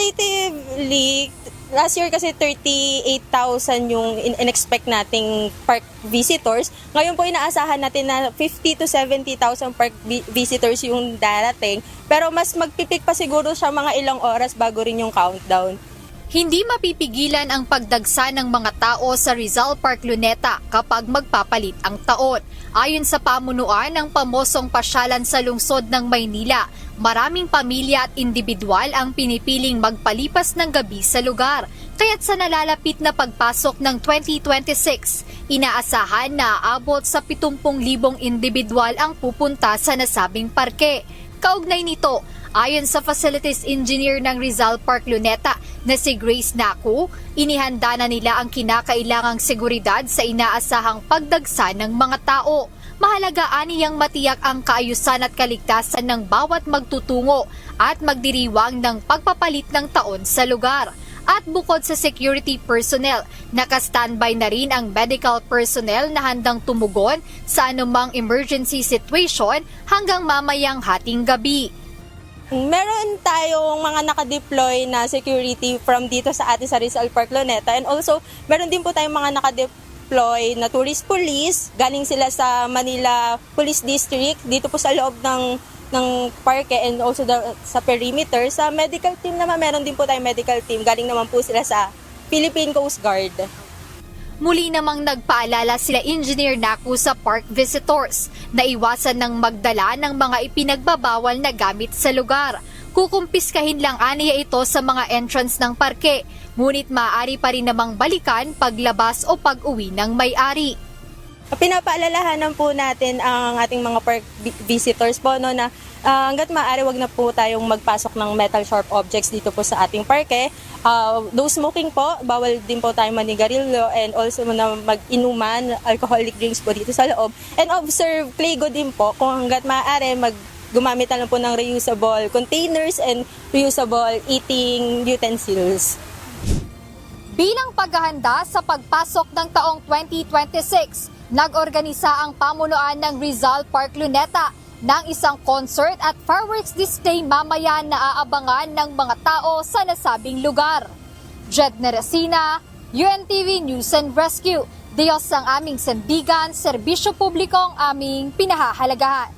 Cumulatively, last year kasi 38,000 yung in-expect nating park visitors. Ngayon po inaasahan natin na 50 to 70,000 park visitors yung darating. Pero mas magpipik pa siguro siya mga ilang oras bago rin yung countdown. Hindi mapipigilan ang pagdagsa ng mga tao sa Rizal Park Luneta kapag magpapalit ang taon. Ayon sa pamunuan ng pamosong pasyalan sa lungsod ng Maynila, maraming pamilya at individual ang pinipiling magpalipas ng gabi sa lugar. Kaya't sa nalalapit na pagpasok ng 2026, inaasahan na aabot sa 70,000 individual ang pupunta sa nasabing parke. Kaugnay nito, ayon sa Facilities Engineer ng Rizal Park Luneta na si Grace Naku, inihanda na nila ang kinakailangang seguridad sa inaasahang pagdagsa ng mga tao. Mahalaga aniyang matiyak ang kaayusan at kaligtasan ng bawat magtutungo at magdiriwang ng pagpapalit ng taon sa lugar. At bukod sa security personnel, naka-standby na rin ang medical personnel na handang tumugon sa anumang emergency situation hanggang mamayang hating gabi. Meron tayong mga naka-deploy na security from dito sa atin sa Rizal Park Luneta, and also meron din po tayong mga naka-deploy na tourist police. Galing sila sa Manila Police District dito po sa loob ng parke and also sa perimeter. Sa medical team naman, meron din po tayong medical team. Galing naman po sila sa Philippine Coast Guard. Muli namang nagpaalala sila Engineer Naku sa park visitors na iwasan ng magdala ng mga ipinagbabawal na gamit sa lugar. Kukumpiskahin lang aniya ito sa mga entrance ng parke, ngunit maaari pa rin namang balikan paglabas o pag-uwi ng may-ari. Pinapaalalahanan po natin ang ating mga park visitors po na hanggat maaari wag na po tayong magpasok ng metal sharp objects dito po sa ating parke. No smoking po, bawal din po tayong manigarilyo, and also na mag-inuman, alcoholic drinks po dito sa loob. And observe Clego din po kung hanggat maaari gumamit na lang po ng reusable containers and reusable eating utensils. Bilang paghahanda sa pagpasok ng taong 2026, nag-organisa ang pamunuan ng Rizal Park Luneta ng isang concert at fireworks display mamaya na aabangan ng mga tao sa nasabing lugar. Jed Neresina, UNTV News and Rescue. Diyos ang aming sandigan, serbisyo publiko ang aming pinahahalagahan.